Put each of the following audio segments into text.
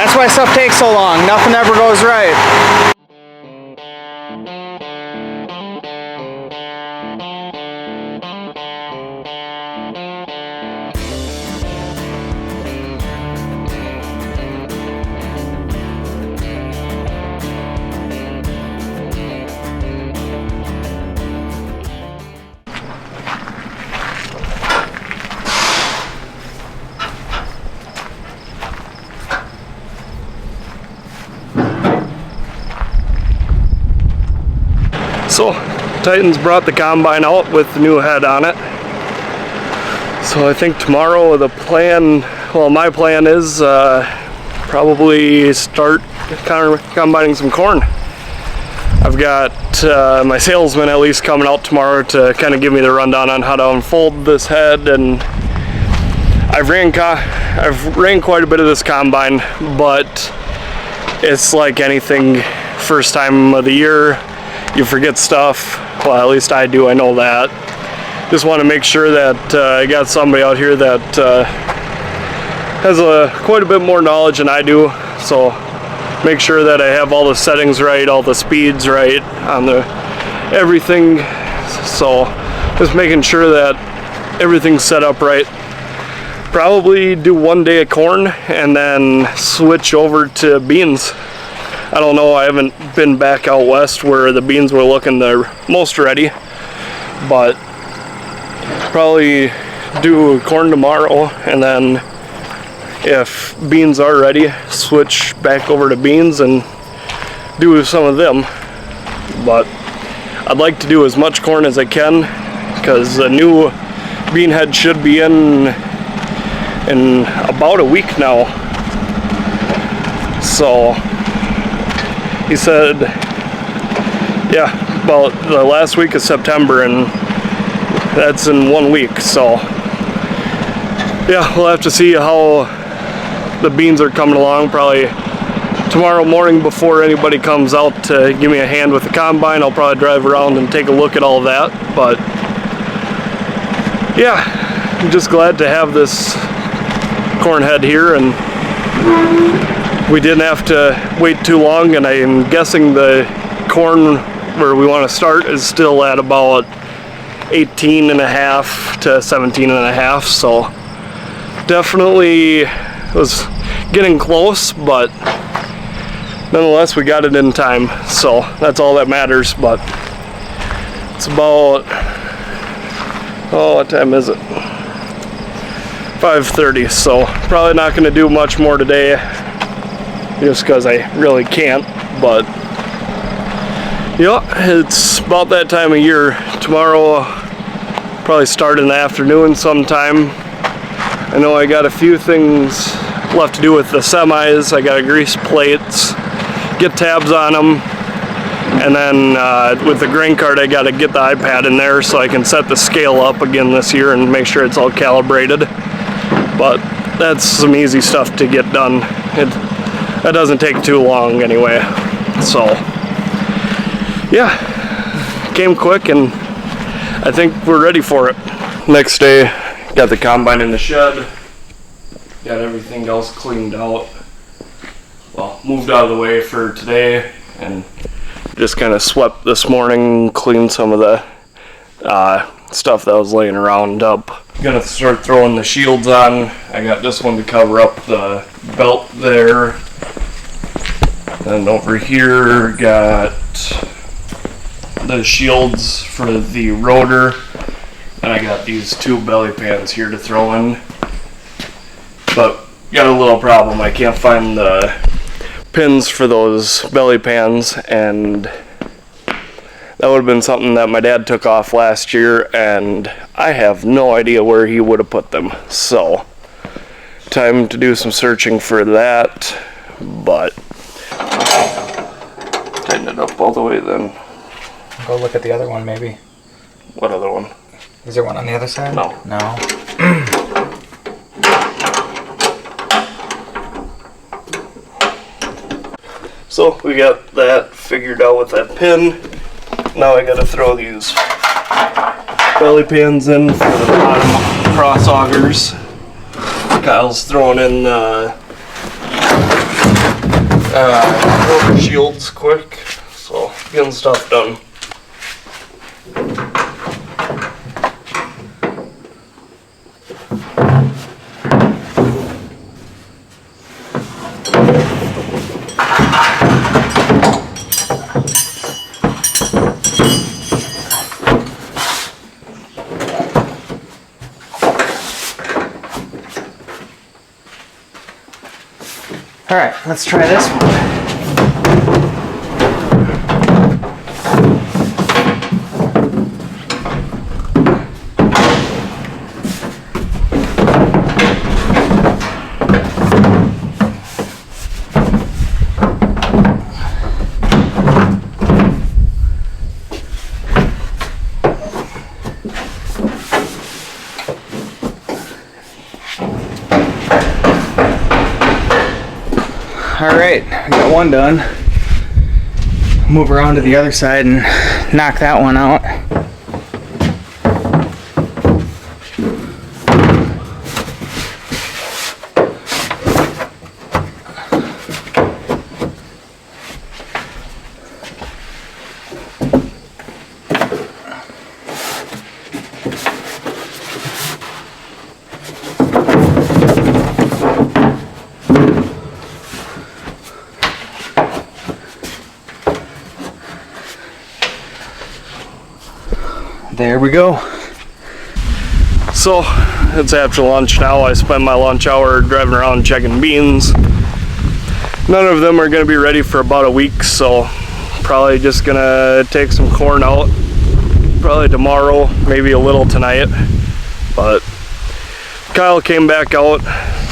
That's why stuff takes so long. Nothing ever goes right. So, Titan's brought the combine out with the new head on it. So I think tomorrow the plan, well, my plan is probably start combining some corn. I've got my salesman at least coming out tomorrow to kind of give me the rundown on how to unfold this head, and I've ran quite a bit of this combine, but it's like anything, first time of the year, you forget stuff. Well, at least I do, I know that. Just want to make sure that I got somebody out here that has quite a bit more knowledge than I do, so make sure that I have all the settings right, all the speeds right on everything. So just making sure that everything's set up right. Probably do one day of corn and then switch over to beans. I don't know, I haven't been back out west where the beans were looking the most ready, but probably do corn tomorrow, and then if beans are ready, switch back over to beans and do some of them. But I'd like to do as much corn as I can, because the new bean head should be in about a week now. So he said, yeah, about the last week of September, and that's in 1 week. So yeah, we'll have to see how the beans are coming along. Probably tomorrow morning before anybody comes out to give me a hand with the combine, I'll probably drive around and take a look at all of that. But yeah, I'm just glad to have this corn head here, and we didn't have to wait too long, and I'm guessing the corn where we want to start is still at about 18.5 to 17.5, so definitely was getting close, but nonetheless we got it in time, so that's all that matters. But it's about, oh, what time is it? 5:30, so probably not going to do much more today, just because I really can't. But yeah, it's about that time of year. Tomorrow probably start in the afternoon sometime. I know I got a few things left to do with the semis. I got to grease plates, get tabs on them, and then with the grain cart I got to get the iPad in there so I can set the scale up again this year and make sure it's all calibrated. But that's some easy stuff to get done. That doesn't take too long anyway. So yeah, came quick, and I think we're ready for it. Next day, got the combine in the shed, got everything else cleaned out, well, moved out of the way for today, and just kind of swept this morning, cleaned some of the stuff that was laying around up. Gonna start throwing the shields on. I got this one to cover up the belt there, and over here got the shields for the rotor, and I got these two belly pans here to throw in. But got a little problem, I can't find the pins for those belly pans, and that would have been something that my dad took off last year, and I have no idea where he would have put them. So time to do some searching for that. But tighten it up all the way then. Go look at the other one, maybe. What other one? Is there one on the other side? No. No. So we got that figured out with that pin. Now I gotta throw these belly pins in for the bottom cross augers. Kyle's throwing in Over shields quick, so getting stuff done. All right, let's try this one. Alright, we got one done. Move around to the other side and knock that one out. There we go. So it's after lunch now. I spend my lunch hour driving around checking beans. None of them are going to be ready for about a week, so probably just gonna take some corn out probably tomorrow, maybe a little tonight. But Kyle came back out,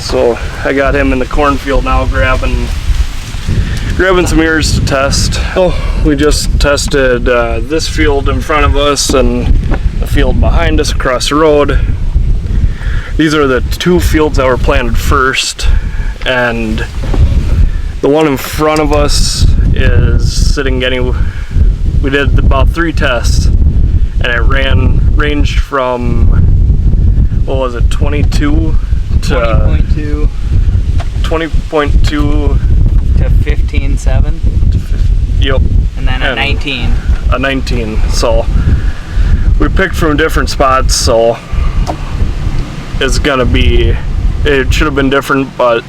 so I got him in the cornfield now grabbing some ears to test. Oh, we just tested this field in front of us and the field behind us across the road. These are the two fields that were planted first, and the one in front of us is sitting getting, we did about 3 tests, and it ranged from, what was it, 22 to 20.2 to 15.7. Yep. And then a 19. A 19. So we picked from different spots, so it's gonna be, it should have been different, but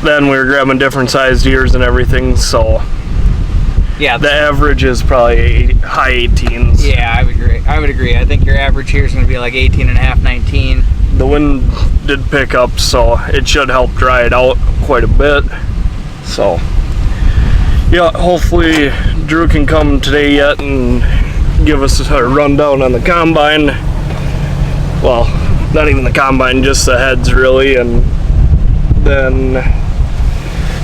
then we were grabbing different sized ears and everything, so yeah, the average is probably high 18s. Yeah, I would agree. I think your average here is going to be like 18 and a half, 19. The wind did pick up, so it should help dry it out quite a bit. So yeah, hopefully Drew can come today yet and give us a rundown on the combine. Well, not even the combine, just the heads really, and then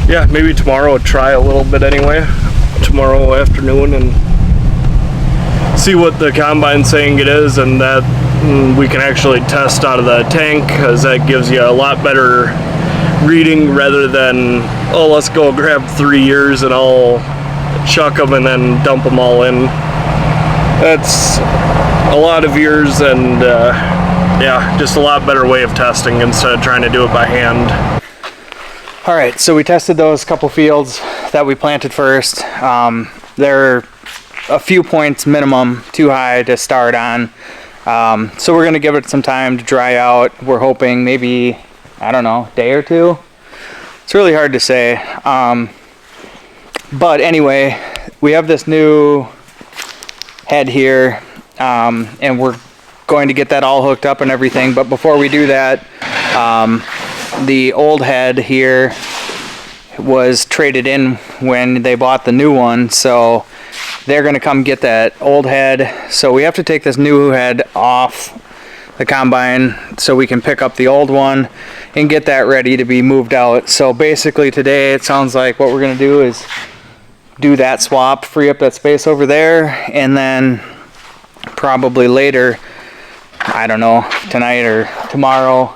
yeah, maybe tomorrow I'll try a little bit anyway, tomorrow afternoon, and see what the combine's saying it is, and that we can actually test out of the tank, because that gives you a lot better reading rather than, oh, let's go grab 3 ears and I'll chuck them and then dump them all in. That's a lot of ears, and yeah, just a lot better way of testing instead of trying to do it by hand. All right, so we tested those couple fields that we planted first. They're a few points minimum too high to start on. So we're gonna give it some time to dry out. We're hoping maybe, I don't know, a day or two. It's really hard to say. But anyway, we have this new head here, and we're going to get that all hooked up and everything. But before we do that, the old head here was traded in when they bought the new one, so they're going to come get that old head. So we have to take this new head off the combine so we can pick up the old one and get that ready to be moved out. So basically today it sounds like what we're going to do is do that swap, free up that space over there, and then probably later, I don't know, tonight or tomorrow,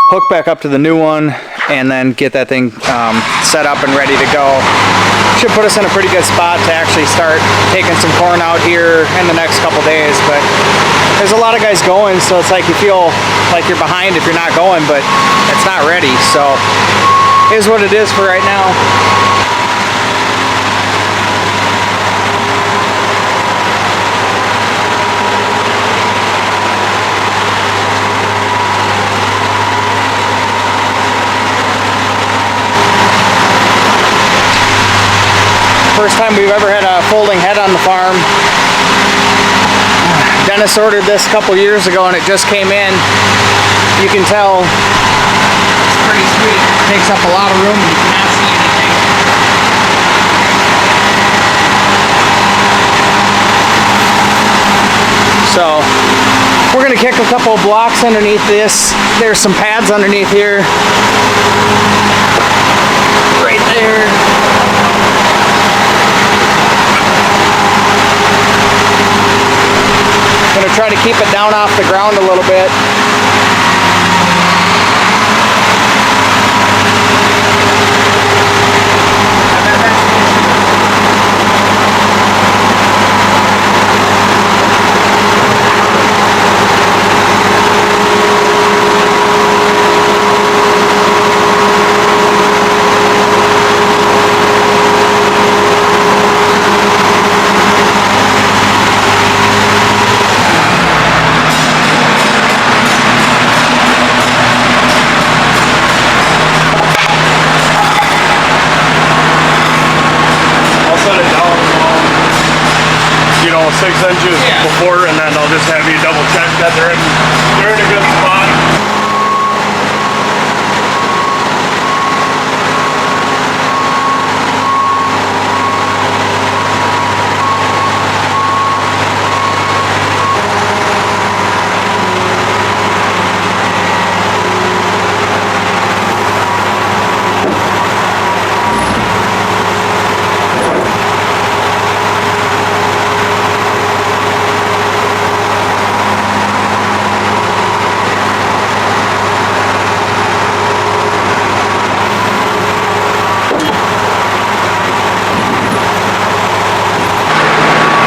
hook back up to the new one and then get that thing set up and ready to go. Should put us in a pretty good spot to actually start taking some corn out here in the next couple days. But there's a lot of guys going, so it's like you feel like you're behind if you're not going, but it's not ready. So is what it is for right now. First time we've ever had a folding head on the farm. Dennis ordered this a couple years ago and it just came in. You can tell it's pretty sweet. It takes up a lot of room and you cannot see anything. So we're gonna kick a couple of blocks underneath this. There's some pads underneath here. Right there. Gonna try to keep it down off the ground a little bit. You know, 6 inches before, and then I'll just have you double check that they're in a good spot.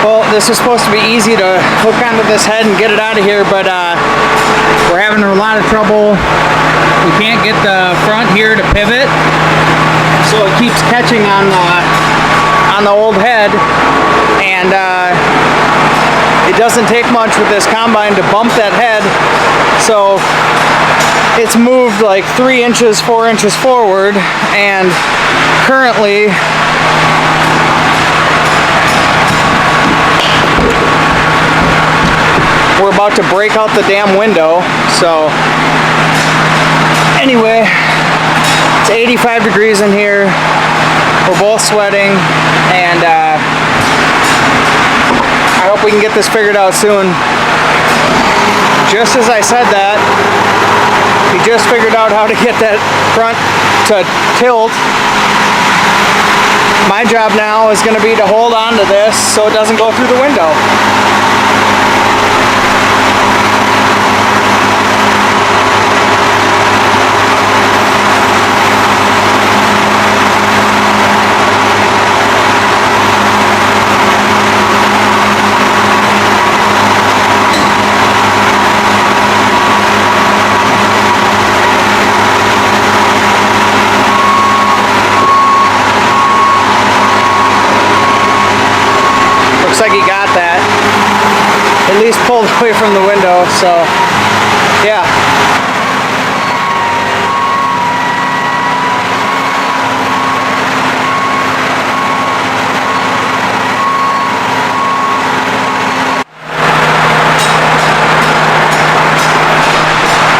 Well, this was supposed to be easy to hook onto this head and get it out of here, but we're having a lot of trouble. We can't get the front here to pivot, so it keeps catching on the old head, and it doesn't take much with this combine to bump that head, so it's moved like 3 inches, 4 inches forward, and currently we're about to break out the damn window. So anyway, it's 85 degrees in here. We're both sweating, and I hope we can get this figured out soon. Just as I said that, we just figured out how to get that front to tilt. My job now is going to be to hold on to this so it doesn't go through the window. Looks like he got that. At least pulled away from the window, so yeah.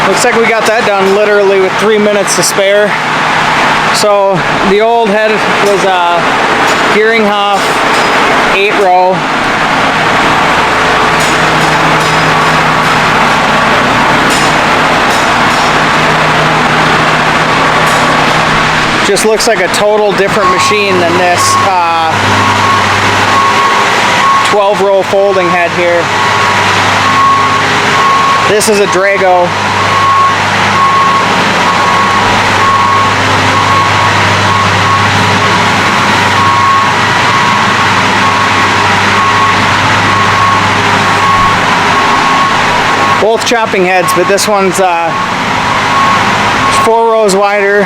Looks like we got that done literally with 3 minutes to spare. So the old head was a Geringhoff 8-row. Just looks like a total different machine than this 12-row folding head here. This is a Drago. Both chopping heads, but this one's 4 rows wider.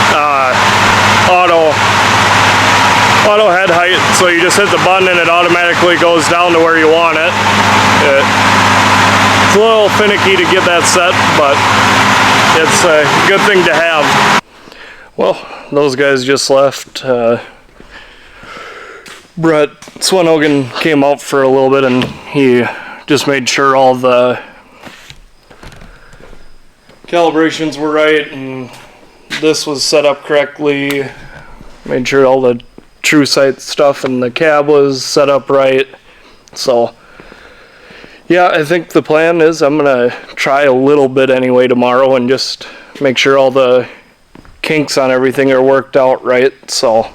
auto head height, so you just hit the button and it automatically goes down to where you want it. It's a little finicky to get that set, but it's a good thing to have. Well, those guys just left. Brett Swanhogan came out for a little bit and he just made sure all the calibrations were right and this was set up correctly. Made sure all the true sight stuff and the cab was set up right. So yeah, I think the plan is I'm gonna try a little bit anyway tomorrow and just make sure all the kinks on everything are worked out right. So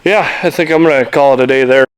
yeah, I think I'm gonna call it a day there.